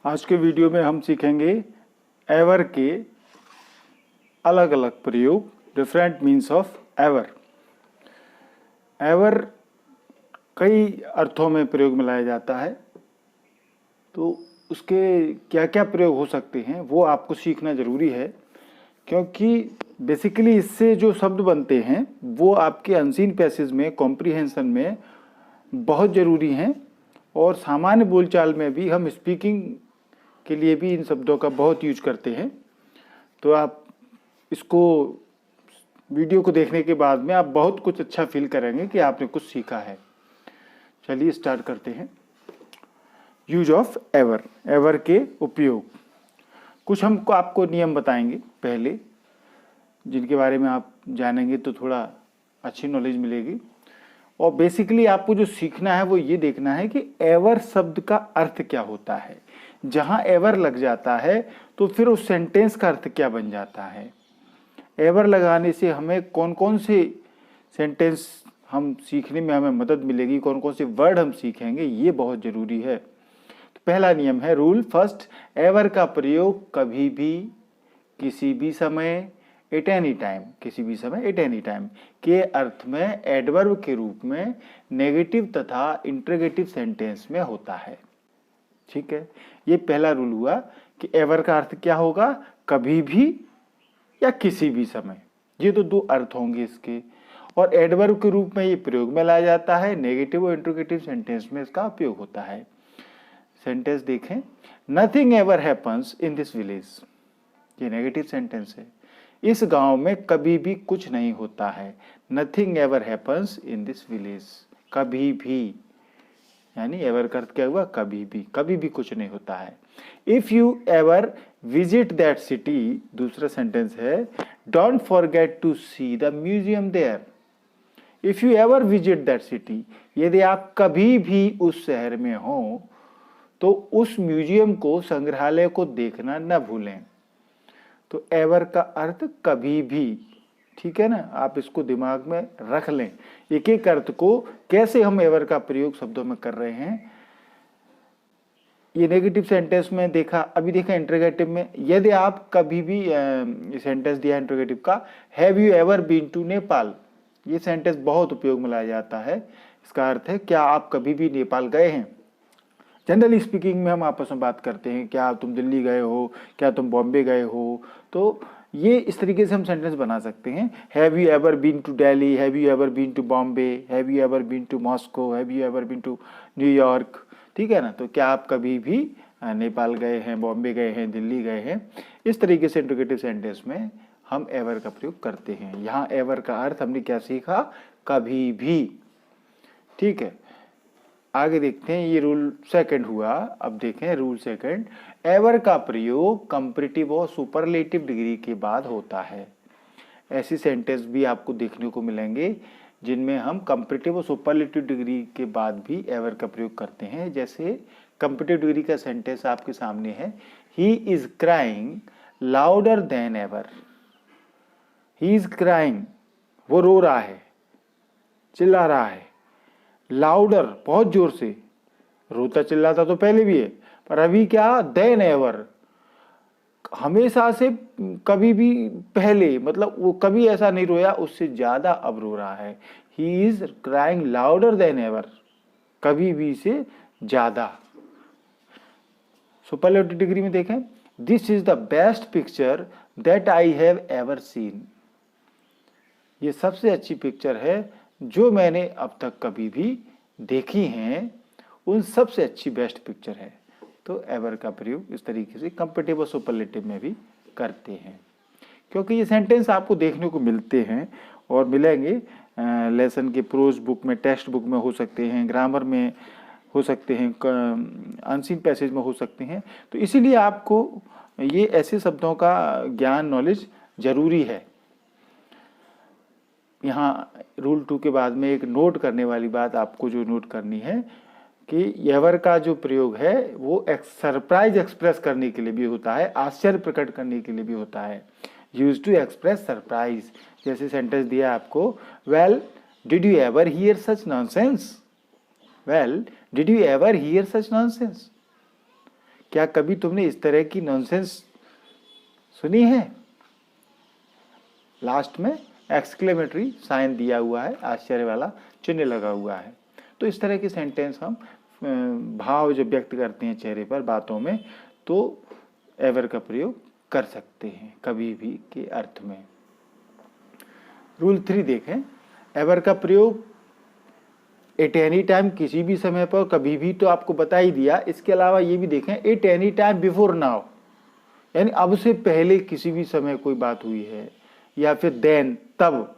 आज के वीडियो में हम सीखेंगे एवर के अलग अलग प्रयोग, different means of ever. Ever कई अर्थों में प्रयोग में लाया जाता है, तो उसके क्या क्या प्रयोग हो सकते हैं वो आपको सीखना ज़रूरी है, क्योंकि बेसिकली इससे जो शब्द बनते हैं वो आपके अनसीन पैसेज में, कॉम्प्रिहेंशन में बहुत ज़रूरी हैं, और सामान्य बोलचाल में भी हम स्पीकिंग के लिए भी इन शब्दों का बहुत यूज करते हैं। तो आप इसको वीडियो को देखने के बाद में आप बहुत कुछ अच्छा फील करेंगे कि आपने कुछ सीखा है। चलिए स्टार्ट करते हैं। यूज ऑफ एवर, एवर के उपयोग। कुछ हमको आपको नियम बताएंगे पहले, जिनके बारे में आप जानेंगे तो थोड़ा अच्छी नॉलेज मिलेगी। और बेसिकली आपको जो सीखना है वो ये देखना है कि एवर शब्द का अर्थ क्या होता है। जहाँ एवर लग जाता है तो फिर उस सेंटेंस का अर्थ क्या बन जाता है। एवर लगाने से हमें कौन कौन से सेंटेंस हम सीखने में हमें मदद मिलेगी, कौन कौन से वर्ड हम सीखेंगे, ये बहुत ज़रूरी है। तो पहला नियम है, रूल फर्स्ट, एवर का प्रयोग कभी भी, किसी भी समय, एट एनी टाइम, किसी भी समय, एट एनी टाइम के अर्थ में एडवर्ब के रूप में नेगेटिव तथा इंटरोगेटिव सेंटेंस में होता है। ठीक है, ये पहला रूल हुआ कि एवर का अर्थ क्या होगा, कभी भी या किसी भी समय। ये तो दो अर्थ होंगे इसके, और एडवर्ब के रूप में ये प्रयोग में लाया जाता है, नेगेटिव और इंटरोगेटिव सेंटेंस में इसका उपयोग होता है। सेंटेंस देखें, nothing ever happens in this village, ये नेगेटिव सेंटेंस है। इस गांव में कभी भी कुछ नहीं होता है। Nothing ever happens in this village, कभी भी, यानी एवर का अर्थ क्या हुआ, कभी भी कुछ नहीं होता है। If you ever visit that city, दूसरा सेंटेंस है, don't forget to see the museum there. If you ever visit that city, यदि आप कभी भी उस शहर में हो तो उस म्यूजियम को, संग्रहालय को देखना न भूलें। तो एवर का अर्थ कभी भी, ठीक है ना, आप इसको दिमाग में रख लें। एक एक अर्थ को कैसे हम एवर का प्रयोग शब्दों में कर रहे हैं। ये नेगेटिव सेंटेंस में देखा, अभी देखा इंटरोगेटिव में, यदि आप कभी भी सेंटेंस दिया इंटरोगेटिव का, have you ever been to Nepal, ये सेंटेंस बहुत उपयोग में लाया जाता है। इसका अर्थ है, क्या आप कभी भी नेपाल गए हैं। जनरली स्पीकिंग में हम आपस में बात करते हैं, क्या तुम दिल्ली गए हो, क्या तुम बॉम्बे गए हो, तो ये इस तरीके से हम सेंटेंस बना सकते हैं। Have you ever been to Delhi, have you ever been to Bombay, have you ever been to Moscow, have you ever been to New York, ठीक है ना। तो क्या आप कभी भी नेपाल गए हैं, बॉम्बे गए हैं, दिल्ली गए हैं। इस तरीके से इंटरोगेटिव सेंटेंस में हम एवर का प्रयोग करते हैं। यहाँ एवर का अर्थ हमने क्या सीखा, कभी भी। ठीक है, आगे देखते हैं, ये रूल सेकंड हुआ। अब देखें रूल सेकंड, एवर का प्रयोग कंपैरेटिव और सुपरलेटिव डिग्री के बाद होता है। ऐसी सेंटेंस भी आपको देखने को मिलेंगे जिनमें हम कंपैरेटिव और सुपरलेटिव डिग्री के बाद भी एवर का प्रयोग करते हैं। जैसे कंपैरेटिव डिग्री का सेंटेंस आपके सामने है, he is crying louder than ever. He is crying, वो रो रहा है, चिल्ला रहा है। लाउडर, बहुत जोर से, रोता चिल्लाता तो पहले भी है, पर अभी क्या, देन एवर, हमेशा से, कभी भी पहले, मतलब वो कभी ऐसा नहीं रोया, उससे ज्यादा अब रो रहा है। He is crying louder than ever, कभी भी से ज्यादा। सुपरलेटिव डिग्री में देखें, this is the best picture that I have ever seen, ये सबसे अच्छी पिक्चर है जो मैंने अब तक कभी भी देखी हैं, उन सबसे अच्छी बेस्ट पिक्चर है। तो एवर का प्रयोग इस तरीके से कंपैरेटिव और सुपरलेटिव में भी करते हैं, क्योंकि ये सेंटेंस आपको देखने को मिलते हैं और मिलेंगे लेसन के प्रोज बुक में, टेक्स्ट बुक में हो सकते हैं, ग्रामर में हो सकते हैं, अनसीन पैसेज में हो सकते हैं। तो इसीलिए आपको ये ऐसे शब्दों का ज्ञान, नॉलेज जरूरी है। यहाँ रूल 2 के बाद में एक नोट करने वाली बात आपको जो नोट करनी है कि एवर का जो प्रयोग है वो सरप्राइज एक्सप्रेस करने के लिए भी होता है, आश्चर्य प्रकट करने के लिए भी होता है। यूज टू एक्सप्रेस सरप्राइज, जैसे सेंटेंस दिया आपको, well did you ever here such nonsense, well did you ever here such nonsense, क्या कभी तुमने इस तरह की नॉनसेंस सुनी है? लास्ट में एक्सक्लेमेटरी साइन दिया हुआ है, आश्चर्य वाला चिन्ह लगा हुआ है। तो इस तरह के सेंटेंस हम भाव जब व्यक्त करते हैं चेहरे पर बातों में, तो एवर का प्रयोग कर सकते हैं कभी भी के अर्थ में। रूल 3 देखें, एवर का प्रयोग एट एनी टाइम, किसी भी समय पर, कभी भी तो आपको बता ही दिया। इसके अलावा ये भी देखें, at any time before now, यानी अब से पहले किसी भी समय कोई बात हुई है, या फिर देन, तब,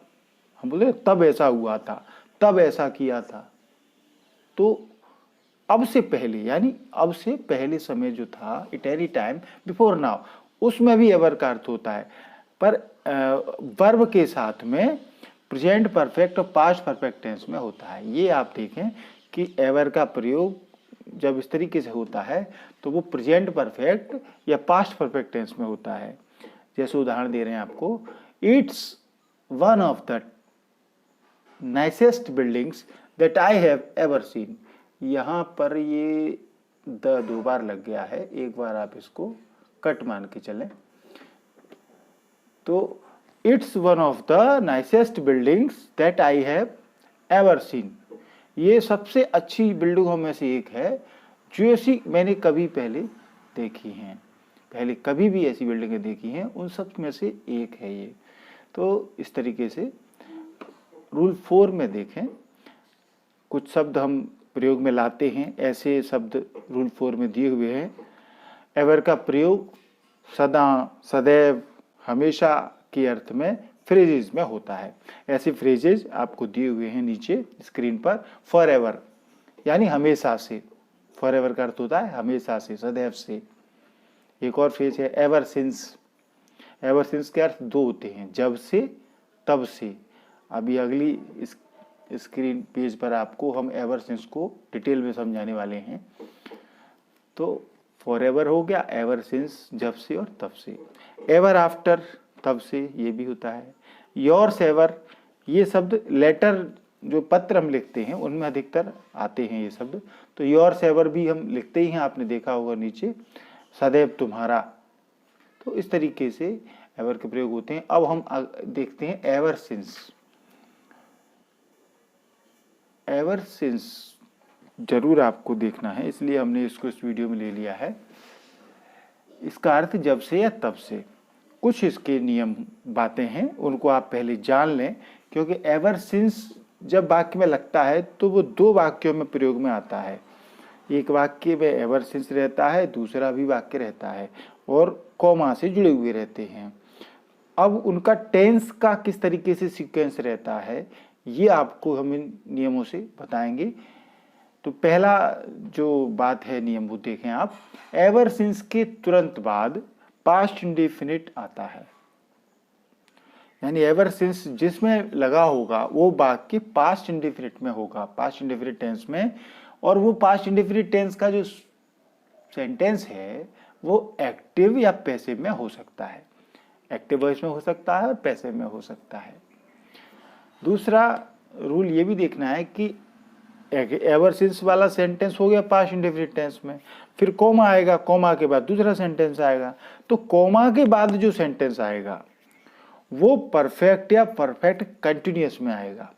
हम बोले तब ऐसा हुआ था, तब ऐसा किया था। तो अब से पहले, यानी अब से पहले समय जो था, at any time before now, उसमें भी एवर का अर्थ होता है, पर वर्ब के साथ में प्रेजेंट परफेक्ट और पास्ट परफेक्ट टेंस में होता है। ये आप देखें कि एवर का प्रयोग जब इस तरीके से होता है तो वो प्रेजेंट परफेक्ट या पास्ट परफेक्ट टेंस में होता है। जैसे उदाहरण दे रहे हैं आपको, it's one of the nicest buildings that I have ever seen. यहाँ पर ये द 2 बार लग गया है, एक बार आप इसको कट मान के चलें। तो it's one of the nicest buildings that I have ever seen, ये सबसे अच्छी बिल्डिंगों में से एक है जो ऐसी मैंने कभी पहले देखी हैं, पहले कभी भी ऐसी बिल्डिंगें देखी हैं, उन सब में से एक है ये। तो इस तरीके से रूल 4 में देखें, कुछ शब्द हम प्रयोग में लाते हैं, ऐसे शब्द रूल 4 में दिए हुए हैं। एवर का प्रयोग सदा, सदैव, हमेशा के अर्थ में फ्रेजेज में होता है। ऐसे फ्रेजेज आपको दिए हुए हैं नीचे स्क्रीन पर। फॉर एवर यानी हमेशा से, फॉर एवर का अर्थ होता है हमेशा से, सदैव से। एक और फ्रेज है एवर सिंस। एवर सिंस के अर्थ 2 होते हैं, जब से, तब से। अभी अगली स्क्रीन पेज पर आपको हम एवर सिंस को डिटेल में समझाने वाले हैं। तो फॉर एवर हो गया, एवर सिंस जब से और तब से। एवर आफ्टर तब से, ये भी होता है। योर्स एवर, ये शब्द लेटर जो पत्र हम लिखते हैं उनमें अधिकतर आते हैं ये शब्द। तो योर्स एवर भी हम लिखते ही हैं, आपने देखा होगा नीचे, सदैव तुम्हारा। तो इस तरीके से एवर के प्रयोग होते हैं। अब हम देखते हैं एवर सिंस। एवर सिंस जरूर आपको देखना है, इसलिए हमने इसको इस वीडियो में ले लिया है। इसका अर्थ जब से या तब से। कुछ इसके नियम बातें हैं, उनको आप पहले जान लें, क्योंकि एवर सिंस जब वाक्य में लगता है तो वो 2 वाक्यों में प्रयोग में आता है। एक वाक्य में एवर सिंस रहता है, दूसरा भी वाक्य रहता है, और कॉमा से जुड़े हुए रहते हैं। अब उनका टेंस का किस तरीके से सीक्वेंस रहता है, ये आपको हम इन नियमों से बताएंगे। तो पहला जो बात है नियम, वो देखें आप। एवर सिंस के तुरंत बाद पास्ट इंडेफिनिट आता है, यानी एवर सिंस जिसमें लगा होगा वो वाक्य पास्ट इंडेफिनिट में होगा, पास्ट इंडेफिनिट टेंस में। और वो पास्ट इंडेफिनिट टेंस का जो सेंटेंस है वो एक्टिव या पैसिव में हो सकता है। एक्टिव वॉइस में हो सकता है और पैसिव में हो सकता है। दूसरा रूल ये भी देखना है कि एवर सिंस वाला सेंटेंस हो गया पास्ट इंडेफिनिट टेंस में, फिर कोमा आएगा, कोमा के बाद दूसरा सेंटेंस आएगा। तो कोमा के बाद जो सेंटेंस आएगा वो परफेक्ट या परफेक्ट कंटिन्यूअस में आएगा।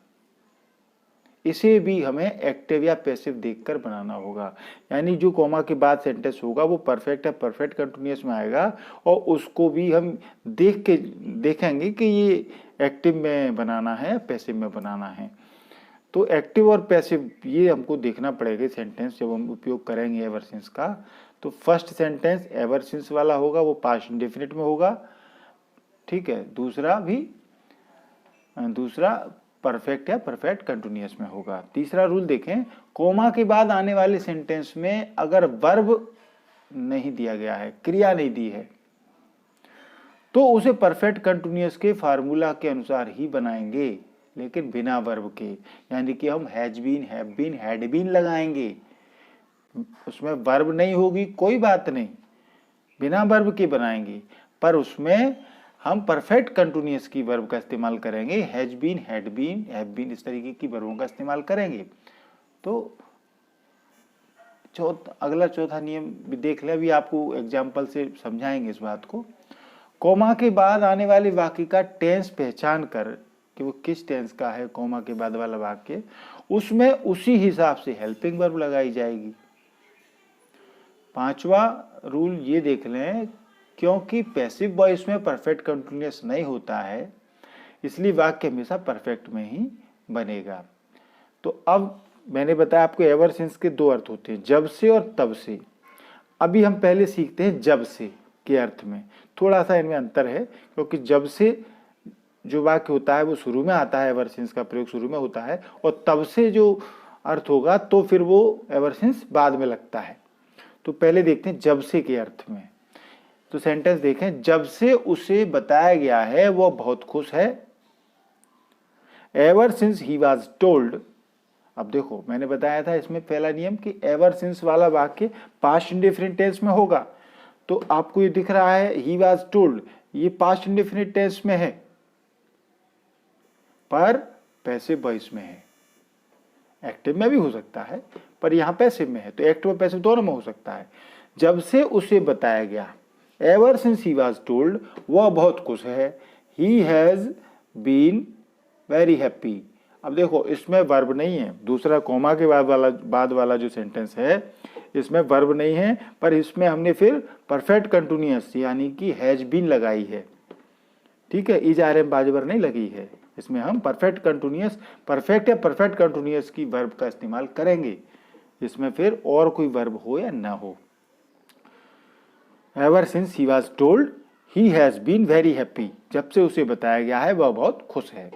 इसे भी हमें एक्टिव या पैसिव देखकर बनाना होगा, यानी जो कोमा के बाद सेंटेंस होगा वो परफेक्ट या परफेक्ट कंटिन्यूअस में आएगा, और उसको भी हम देखेंगे कि ये एक्टिव में बनाना है या पैसिव में बनाना है। तो एक्टिव और पैसिव ये हमको देखना पड़ेगा सेंटेंस जब हम उपयोग करेंगे एवर सिंस का। तो फर्स्ट सेंटेंस एवर सिंस वाला होगा, वो पास्ट इंडेफिनिट में होगा, ठीक है। दूसरा परफेक्ट या परफेक्ट कंटिन्यूअस में होगा। तीसरा रूल देखें, कोमा के बाद आने वाले सेंटेंस में अगर वर्ब नहीं दिया गया है, क्रिया नहीं दी है, तो उसे परफेक्ट कंटिन्यूअस के फार्मूला के अनुसार ही बनाएंगे, लेकिन बिना वर्ब के। यानी कि हम has been, have been, had been लगाएंगे, उसमें वर्ब नहीं होगी, कोई बात नहीं, बिना वर्ब के बनाएंगे, पर उसमें हम परफेक्ट कंटिन्यूअस की वर्ब का इस्तेमाल करेंगे। Has been, had been, have been, इस तरीके की वर्बों का इस्तेमाल करेंगे। तो अगला चौथा नियम भी देख ले, अभी आपको एग्जाम्पल से समझाएंगे इस बात को। कोमा के बाद आने वाले वाक्य का टेंस पहचान कर कि वो किस टेंस का है, कोमा के बाद वाला वाक्य, उसमें उसी हिसाब से हेल्पिंग वर्ब लगाई जाएगी। पांचवा रूल ये देख लें, क्योंकि पैसिव वॉइस में परफेक्ट कंटिन्यूअस नहीं होता है, इसलिए वाक्य हमेशा परफेक्ट में ही बनेगा। तो अब मैंने बताया आपको एवर सिंस के दो अर्थ होते हैं, जब से और तब से। अभी हम पहले सीखते हैं जब से के अर्थ में। थोड़ा सा इनमें अंतर है, क्योंकि जब से जो वाक्य होता है वो शुरू में आता है, एवर सिंस का प्रयोग शुरू में होता है, और तब से जो अर्थ होगा तो फिर वो एवर सिंस बाद में लगता है। तो पहले देखते हैं जब से के अर्थ में। तो सेंटेंस देखें, जब से उसे बताया गया है वो बहुत खुश है। Ever since he was told. अब देखो मैंने बताया था इसमें पहला नियम कि एवर सिंस वाला वाक्य पास्ट इंडेफिनिट टेंस में होगा। तो आपको ये दिख रहा है ही वॉज टोल्ड, ये पास्ट इंडेफिनिट टेंस में है पर पैसिव वॉइस में है। एक्टिव में भी हो सकता है पर यहां पैसिव में है, तो एक्टिव और पैसिव दोनों में हो सकता है। जब से उसे बताया गया, ever since he was told, वह बहुत खुश है। He has been very happy. अब देखो इसमें वर्ब नहीं है, दूसरा कोमा के बाद वाला जो सेंटेंस है इसमें वर्ब नहीं है, पर इसमें हमने फिर परफेक्ट कंटिन्यूअस यानी कि हैज बीन लगाई है। ठीक है, इज आर एम बाजबर नहीं लगी है, इसमें हम परफेक्ट कंटिन्यूअस, परफेक्ट या परफेक्ट कंटिन्यूअस की वर्ब का इस्तेमाल करेंगे, इसमें फिर और कोई वर्ब हो या ना हो। Ever since he was told he has been very happy, जब से उसे बताया गया है वह बहुत खुश है।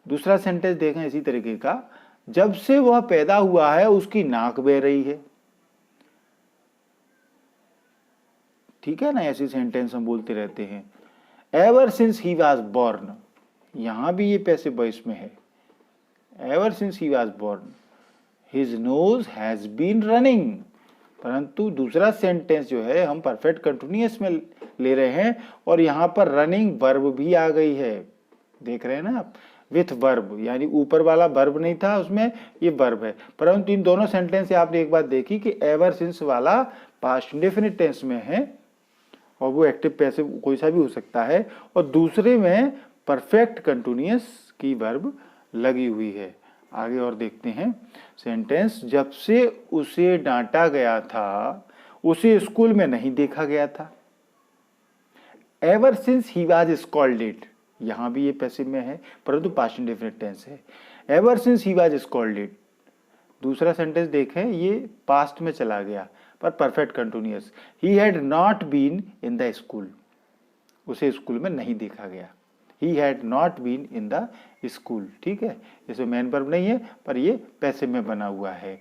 दूसरा सेंटेंस देखें इसी तरीके का, जब से वह पैदा हुआ है उसकी नाक बह रही है। ठीक है ना, ऐसी सेंटेंस हम बोलते रहते हैं। Ever since he was born, यहां भी ये पैसिव वॉइस में है। Ever since he was born his nose has been running, परंतु दूसरा सेंटेंस जो है हम परफेक्ट कंटिन्यूअस में ले रहे हैं और यहां पर रनिंग वर्ब भी आ गई है। देख रहे हैं ना आप, विथ वर्ब, यानी ऊपर वाला वर्ब नहीं था उसमें, ये वर्ब है। परंतु इन दोनों सेंटेंस से आपने एक बात देखी कि एवर सिंस वाला पास्ट इंडेफिनिट टेंस में है और वो एक्टिव पैसिव कोई सा भी हो सकता है, और दूसरे में परफेक्ट कंटिन्यूअस की वर्ब लगी हुई है। आगे और देखते हैं सेंटेंस, जब से उसे डांटा गया था उसे स्कूल में नहीं देखा गया था। Ever since he was scolded, यहां भी ये पैसिव में है परंतु पास्ट इंडेफिनिट टेंस है। Ever since he was scolded, दूसरा सेंटेंस देखें ये पास्ट में चला गया पर perfect continuous. He had not been in the school, उसे स्कूल में नहीं देखा गया। He had not been in the school, ठीक है, इसमें मेन वर्ब नहीं है पर ये पैसिव में बना हुआ है।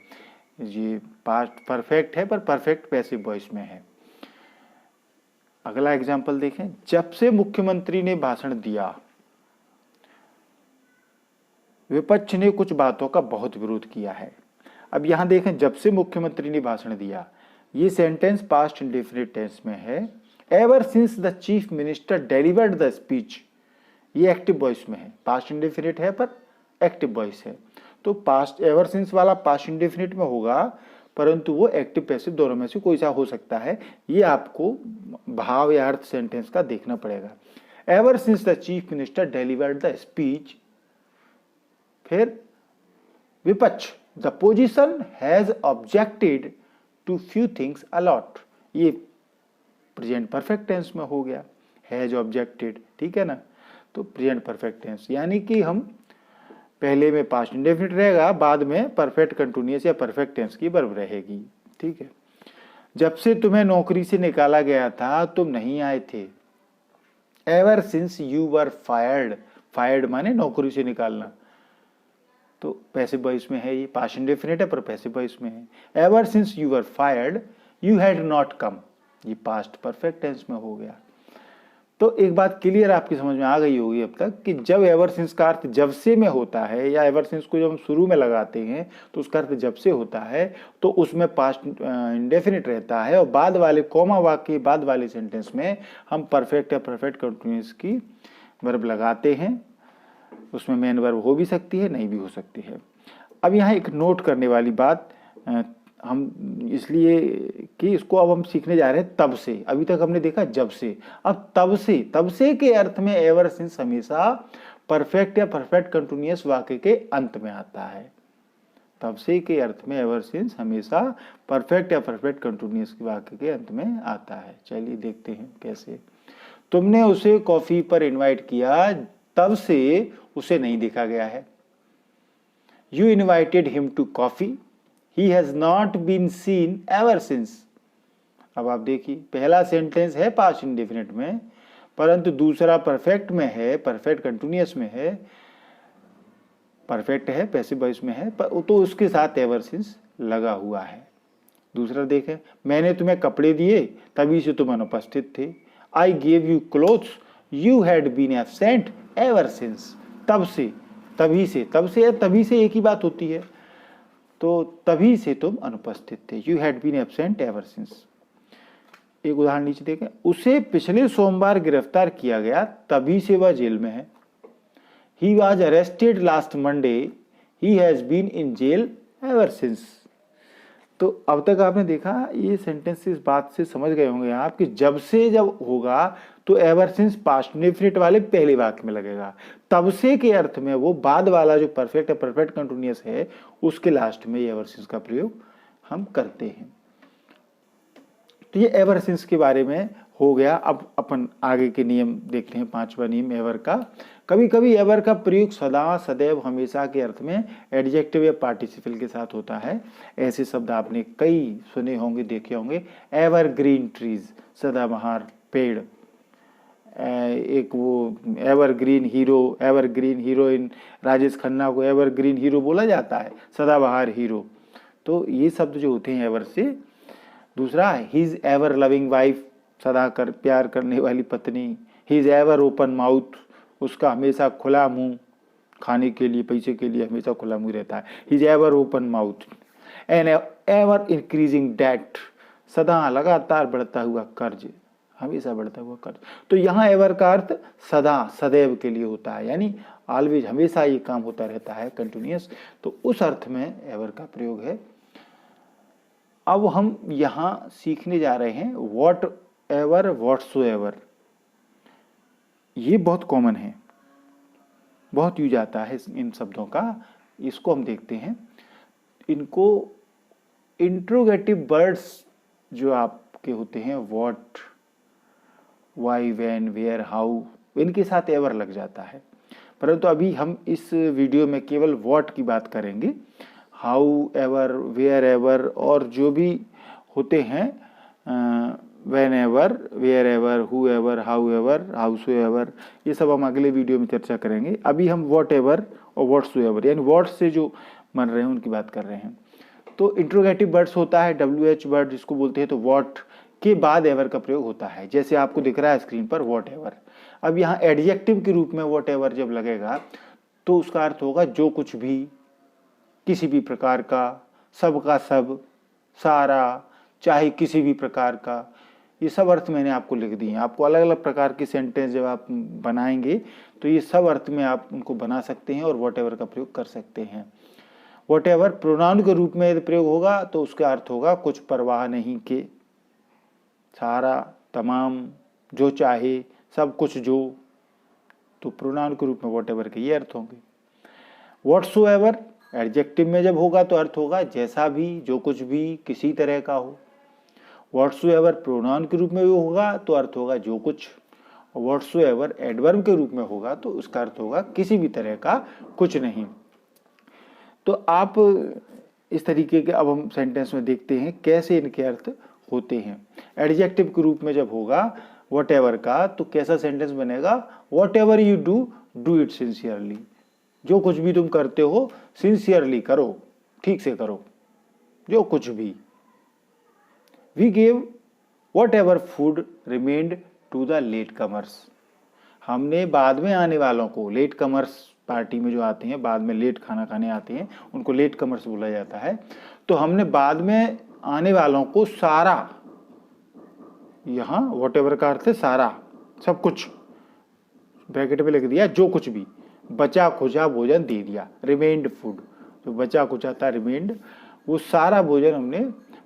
ये पास्ट परफेक्ट है पर परफेक्ट पैसिव वॉइस में है। अगला एग्जाम्पल देखें, जब से मुख्यमंत्री ने भाषण दिया विपक्ष ने कुछ बातों का बहुत विरोध किया है। अब यहां देखें, जब से मुख्यमंत्री ने भाषण दिया, ये सेंटेंस पास्ट इंडेफिनिट टेंस में है। Ever since the chief minister delivered the speech, ये एक्टिव वॉइस में है, पास्ट इंडेफिनिट है पर एक्टिव वॉइस है। तो पास्ट एवर सिंस वाला पास्ट इंडेफिनिट में होगा परंतु वो एक्टिव पैसिव दोनों में से कोई सा हो सकता है, ये आपको भाव या अर्थ सेंटेंस का देखना पड़ेगा। Ever since the chief minister delivered the speech, फिर विपक्ष, the position has objected to few things a lot, ये प्रेजेंट परफेक्ट टेंस में हो गया, हैज ऑब्जेक्टेड, ठीक है ना। तो प्रेजेंट परफेक्ट टेंस यानी कि हम पहले में पास्ट इंडेफिनिट रहेगा, बाद में परफेक्ट कंटिन्यूअस या परफेक्ट टेंस की वर्ब रहेगी, ठीक है। जब से तुम्हें नौकरी से निकाला गया था तुम नहीं आए थे। Ever since you were fired, fired माने नौकरी से निकालना, तो पैसिव वॉइस में है, ये पास्ट इंडेफिनिट है पर पैसिव वॉइस में है। Ever since you were fired you had not come, ये पास्ट परफेक्ट टेंस में हो गया। तो एक बात क्लियर आपकी समझ में आ गई होगी अब तक कि जब एवर सिंस का अर्थ जब से में होता है या एवर सिंस को जब हम शुरू में लगाते हैं तो उसका अर्थ जब से होता है तो उसमें पास्ट इंडेफिनिट रहता है, और बाद वाले कोमा वाक्य बाद वाले सेंटेंस में हम परफेक्ट या परफेक्ट कंटिन्यूअस की वर्ब लगाते हैं। उसमें मेन वर्ब हो भी सकती है नहीं भी हो सकती है। अब यहाँ एक नोट करने वाली बात हम इसलिए कि इसको अब हम सीखने जा रहे हैं तब से। अभी तक हमने देखा जब से, अब तब से के अर्थ में एवर सिंस हमेशा परफेक्ट या परफेक्ट कंटिन्यूअस वाक्य के अंत में आता है। तब से के अर्थ में एवर सिंस हमेशा परफेक्ट या परफेक्ट कंटिन्यूअस वाक्य के अंत में आता है। चलिए देखते हैं कैसे। तुमने उसे कॉफी पर इनवाइट किया, तब से उसे नहीं देखा गया है। You invited him to coffee, he has not been seen ever since. अब आप देखिए, पहला सेंटेंस है पास्ट इंडेफिनिट में, परंतु दूसरा परफेक्ट में है, परफेक्ट कंटिन्यूअस में है, परफेक्ट है, पैसिव वॉइस में है, तो उसके साथ एवर सिंस लगा हुआ है। दूसरा देखें, मैंने तुम्हें कपड़े दिए, तभी से तुम अनुपस्थित थे। I gave you clothes, you had been absent ever since. तब से, तभी से, तब से या तभी से एक ही बात होती है, तो तभी से तुम अनुपस्थित थे। You had been absent ever since. एक उदाहरण नीचे देखें, उसे पिछले सोमवार गिरफ्तार किया गया, तभी से वह जेल में है। He was arrested last Monday, he has been in jail ever since. तो अब तक आपने देखा, ये सेंटेंस इस बात से समझ गए होंगे आप कि जब से जब होगा तो एवर सिंस पास्ट इंडेफिनिट वाले पहले वाक्य में लगेगा। तब से के अर्थ में वो बाद वाला जो परफेक्ट है, परफेक्ट कंटिन्यूअस है, उसके लास्ट में एवर सिंस का प्रयोग हम करते हैं। तो ये एवर सिंस के बारे में हो गया। अब अपन आगे के नियम देखते हैं। पांचवा नियम एवर का। कभी कभी एवर का प्रयोग सदा, सदैव, हमेशा के अर्थ में एडजेक्टिव या पार्टिसिपल के साथ होता है। ऐसे शब्द आपने कई सुने होंगे, देखे होंगे। एवर ग्रीन ट्रीज, सदाबहार पेड़। एक वो ever green heroine Rajesh Khanna को एवर ग्रीन हीरो बोला जाता है, सदाबहार हीरो। तो ये शब्द जो होते हैं एवर से। दूसरा, हिज एवर लविंग वाइफ, सदा कर प्यार करने वाली पत्नी। हिज एवर ओपन माउथ, उसका हमेशा खुला मुंह, खाने के लिए, पैसे के लिए हमेशा खुला मुंह रहता है। His ever open mouth. An ever increasing debt, सदा लगातार बढ़ता हुआ कर्ज, हमेशा बढ़ता हुआ कर्ज। तो यहाँ एवर का अर्थ सदा, सदैव के लिए होता है, यानी ऑलवेज, हमेशा ये काम होता रहता है, कंटिन्यूअस। तो उस अर्थ में एवर का प्रयोग है। अब हम यहाँ सीखने जा रहे हैं वॉट एवर, व्हाटसोएवर। ये बहुत कॉमन है, बहुत यूज आता है इन शब्दों का। इसको हम देखते हैं। इनको इंट्रोगेटिव वर्ड्स जो आपके होते हैं, what, why, when, where, how, इनके साथ एवर लग जाता है। परंतु अभी हम इस वीडियो में केवल व्हाट की बात करेंगे। हाउ एवर, वेयर एवर और जो भी होते हैं, whenever, wherever, whoever, however, howsoever, ये सब हम अगले वीडियो में चर्चा करेंगे। अभी हम व्हाट एवर और व्हाट्सो एवर, यानी व्हाट से जो बन रहे हैं उनकी बात कर रहे हैं। तो इंट्रोगेटिव वर्ड्स होता है, WH वर्ड जिसको बोलते हैं, तो व्हाट के बाद एवर का प्रयोग होता है, जैसे आपको दिख रहा है स्क्रीन पर व्हाट एवर। अब यहाँ एडजेक्टिव के रूप में व्हाट एवर जब लगेगा तो उसका अर्थ होगा जो कुछ भी, किसी भी प्रकार का, सब का सब, सारा, चाहे किसी भी प्रकार का। ये सब अर्थ मैंने आपको लिख दिए हैं। आपको अलग अलग प्रकार के सेंटेंस जब आप बनाएंगे तो ये सब अर्थ में आप उनको बना सकते हैं और व्हाट एवर का प्रयोग कर सकते हैं। व्हाट एवर प्रोनाउन के रूप में यदि प्रयोग होगा तो उसका अर्थ होगा कुछ परवाह नहीं के, सारा, तमाम, जो चाहे, सब कुछ जो। तो प्रोनाउन के रूप में व्हाट एवर के ये अर्थ होंगे। व्हाटसोएवर एडजेक्टिव में जब होगा तो अर्थ होगा जैसा भी, जो कुछ भी, किसी तरह का हो। व्हाटसोएवर प्रोनाउन के रूप में भी होगा तो अर्थ होगा जो कुछ। व्हाटसोएवर एडवर्ब के रूप में होगा तो उसका अर्थ होगा किसी भी तरह का कुछ नहीं। तो आप इस तरीके के अब हम सेंटेंस में देखते हैं कैसे इनके अर्थ होते हैं। एडजेक्टिव के रूप में जब होगा वॉट एवर का तो कैसा सेंटेंस बनेगा, what ever you do, do it sincerely. जो कुछ भी तुम करते हो सिंसियरली करो, ठीक से करो, जो कुछ भी। We gave whatever food remained to the latecomers. हमने बाद में आने वालों को, लेट कमर्स पार्टी में जो आते हैं, बाद में लेट खाना खाने आते हैं, उनको लेट कमर्स बोला जाता है। तो हमने बाद में आने वालों को सारा, यहाँ वॉट एवर का अर्थ है सारा, सब कुछ, ब्रैकेट में लिख दिया, जो कुछ भी, बचा खुचा भोजन दे दिया। रिमेन्ड फूड, जो बचा खुचा था, रिमेन्ड, वो सारा भोजन हमने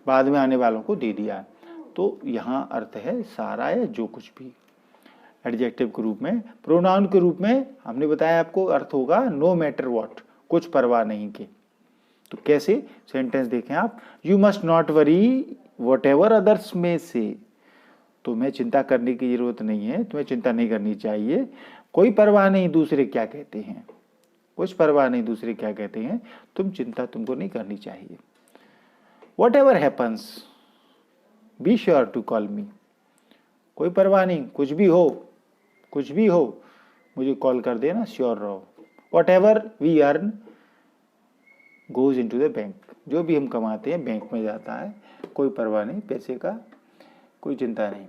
बाद में आने वालों को दे दिया। तो यहाँ अर्थ है सारा या जो कुछ भी। एडजेक्टिव के रूप में। प्रोनाउन के रूप में हमने बताया आपको अर्थ होगा नो मैटर व्हाट, कुछ परवाह नहीं के। तो कैसे? सेंटेंस देखें आप, you must not worry what ever others में से, तुम्हें चिंता करने की जरूरत नहीं है, तुम्हें चिंता नहीं करनी चाहिए, कोई परवाह नहीं दूसरे क्या कहते हैं, कुछ परवाह नहीं दूसरे क्या कहते हैं, तुमको नहीं करनी चाहिए। Whatever happens be sure to call me, कोई परवाह नहीं, कुछ भी हो मुझे कॉल कर देना, श्योर रहो। Whatever we earn goes into the bank, जो भी हम कमाते हैं बैंक में जाता है, कोई परवाह नहीं, पैसे का कोई चिंता नहीं।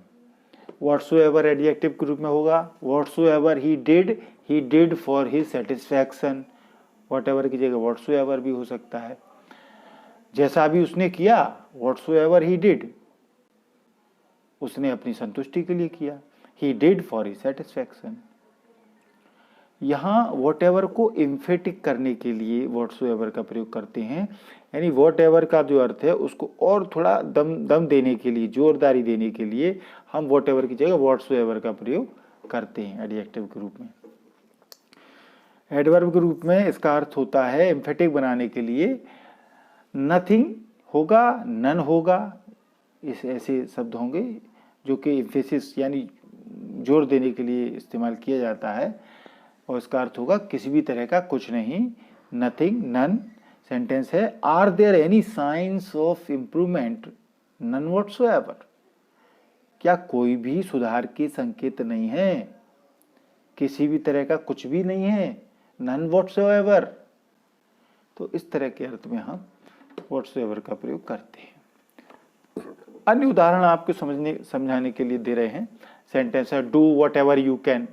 व्हाट्सोएवर एडजेक्टिव के रूप में होगा, whatsoever he did for his satisfaction, whatever की जगह व्हाट्सोएवर भी हो सकता है। जैसा भी उसने किया, व्हाट्सोएवर ही डिड, उसने अपनी संतुष्टि के लिए किया, he did for his satisfaction. यहाँ व्हाटएवर को एम्फेटिक करने के लिए व्हाट्सोएवर का प्रयोग करते हैं, यानी व्हाटएवर का जो अर्थ है उसको और थोड़ा दम देने के लिए, जोरदारी देने के लिए हम व्हाटएवर की जगह व्हाट्सोएवर का प्रयोग करते हैं एडजेक्टिव के रूप में। एडवर्ब के रूप में इसका अर्थ होता है एम्फेटिक बनाने के लिए, नथिंग होगा, नन होगा, इस ऐसे शब्द होंगे जो कि एम्फेसिस यानी जोर देने के लिए इस्तेमाल किया जाता है, और इसका अर्थ होगा किसी भी तरह का कुछ नहीं, नथिंग, नन। सेंटेंस है, are there any science of improvement, none whatsoever, क्या कोई भी सुधार के संकेत नहीं है, किसी भी तरह का कुछ भी नहीं है, नन व्हाटसोएवर। तो इस तरह के अर्थ में हम व्हाटसोएवर का प्रयोग करते हैं। अन्य उदाहरण आपको समझाने के लिए दे रहे हैं। सेंटेंस है, do what ever you can,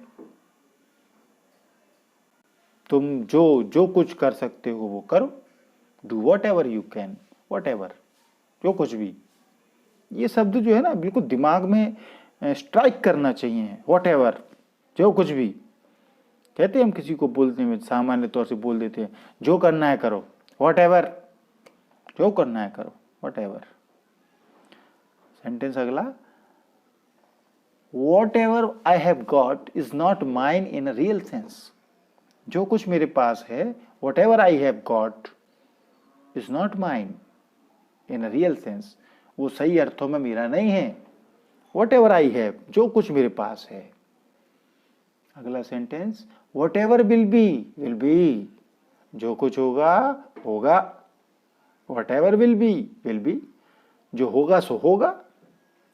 तुम जो कुछ कर सकते हो वो करो, do what ever you can, what ever, जो कुछ भी। ये शब्द जो है ना बिल्कुल दिमाग में स्ट्राइक करना चाहिए, वट एवर, जो कुछ भी। कहते हैं हम किसी को बोलते हैं, सामान्य तौर से बोल देते हैं, जो करना है करो, वट एवर, जो करना है करो, वट एवर। सेंटेंस अगला, what ever I have got is not mine in a real sense, जो कुछ मेरे पास है, what ever I have got is not mine in a real sense, वो सही अर्थों में मेरा नहीं है। वॉट एवर आई हैव, जो कुछ मेरे पास है। अगला sentence, what ever will be, जो कुछ होगा होगा, वॉट एवर विल बी, जो होगा सो होगा,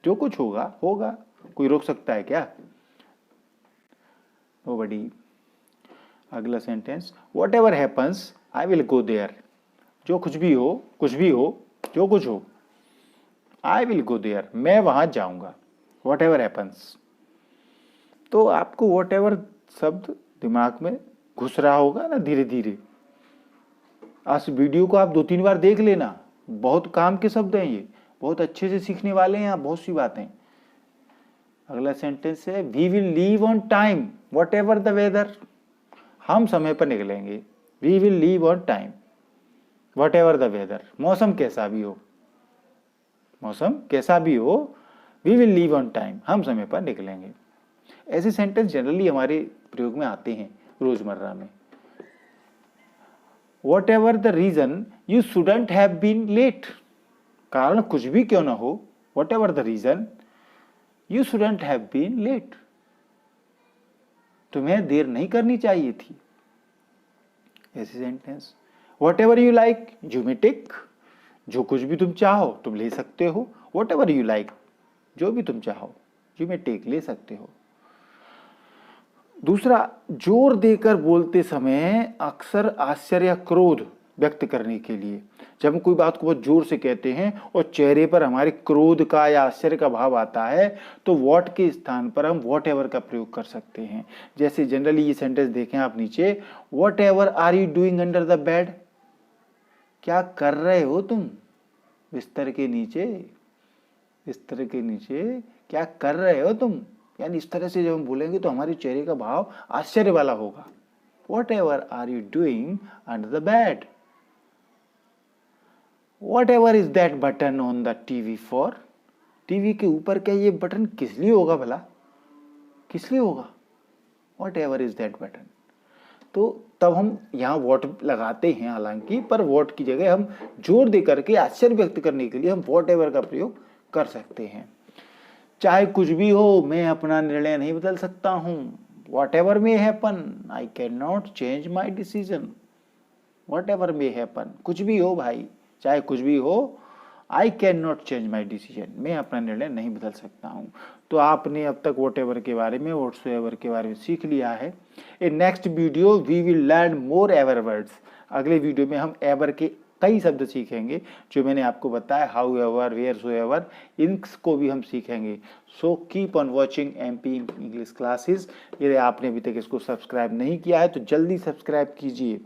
जो कुछ होगा होगा, कोई रोक सकता है क्या? नोबडी। अगला sentence, whatever happens I will go there, जो कुछ भी हो जो कुछ हो, आई विल गो देयर, मैं वहां जाऊंगा, वॉट एवर हैपन्स। तो आपको वॉट एवर शब्द दिमाग में घुस रहा होगा ना धीरे धीरे। आज वीडियो को आप 2-3 बार देख लेना, बहुत काम के शब्द हैं ये, बहुत अच्छे से सीखने वाले हैं आप बहुत सी बातें। अगला सेंटेंस है, we will leave on time whatever the weather, हम समय पर निकलेंगे, we will leave on time whatever the weather, मौसम कैसा भी हो, we will leave on time, हम समय पर निकलेंगे। ऐसे सेंटेंस जनरली हमारे प्रयोग में आते हैं रोजमर्रा में। Whatever the reason you shouldn't have been late, कारण कुछ भी क्यों ना हो, whatever the reason you shouldn't have been late, तुम्हें देर नहीं करनी चाहिए थी। ऐसे sentence, whatever you like you may take, जो कुछ भी तुम चाहो तुम ले सकते हो, वॉट एवर यू लाइक, जो भी तुम चाहो यू मे टेक, ले सकते हो। दूसरा, जोर देकर बोलते समय अक्सर आश्चर्य या क्रोध व्यक्त करने के लिए, जब हम कोई बात को बहुत जोर से कहते हैं और चेहरे पर हमारे क्रोध का या आश्चर्य का भाव आता है, तो वॉट के स्थान पर हम वॉट एवर का प्रयोग कर सकते हैं। जैसे जनरली ये सेंटेंस देखें आप नीचे, whatever are you doing under the bed, क्या कर रहे हो तुम बिस्तर के नीचे, क्या कर रहे हो तुम, यानी इस तरह से जब हम बोलेंगे तो हमारे चेहरे का भाव आश्चर्य वाला होगा। Whatever are you doing under the bed. Whatever is that button on the TV for, TV के ऊपर क्या ये बटन किस लिए होगा भला, किस लिए होगा, whatever is that button. तो तब हम यहाँ वॉट लगाते हैं हालांकि, पर वॉट की जगह हम जोर दे करके आश्चर्य व्यक्त करने के लिए हम वॉट एवर का प्रयोग कर सकते हैं। चाहे कुछ भी हो, मैं अपना निर्णय नहीं बदल सकता हूँ, what ever may happen I can not change my decision, what ever may happen, कुछ भी हो भाई, चाहे कुछ भी हो, I can not change my decision, मैं अपना निर्णय नहीं बदल सकता हूँ। तो आपने अब तक वॉट एवर के बारे में, व्हाटसोएवर के बारे में सीख लिया है। In next video we will learn more ever words, अगले वीडियो में हम एवर के कई शब्द सीखेंगे जो मैंने आपको बताया, however, wheresoever, इनको भी हम सीखेंगे। So keep on watching MP English classes. यदि आपने अभी तक इसको सब्सक्राइब नहीं किया है तो जल्दी सब्सक्राइब कीजिए।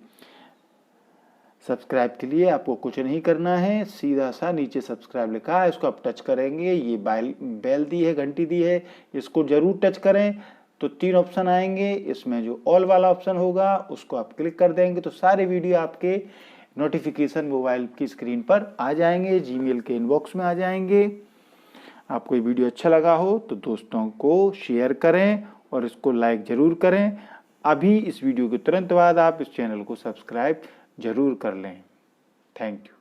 सब्सक्राइब के लिए आपको कुछ नहीं करना है, सीधा सा नीचे सब्सक्राइब लिखा है, इसको आप टच करेंगे, ये बेल दी है, घंटी दी है, इसको जरूर टच करें। तो 3 ऑप्शन आएंगे, इसमें जो ऑल वाला ऑप्शन होगा उसको आप क्लिक कर देंगे तो सारे वीडियो आपके नोटिफिकेशन मोबाइल की स्क्रीन पर आ जाएंगे, जीमेल के इनबॉक्स में आ जाएंगे। आपको ये वीडियो अच्छा लगा हो तो दोस्तों को शेयर करें और इसको लाइक जरूर करें। अभी इस वीडियो के तुरंत बाद आप इस चैनल को सब्सक्राइब जरूर कर लें। Thank you.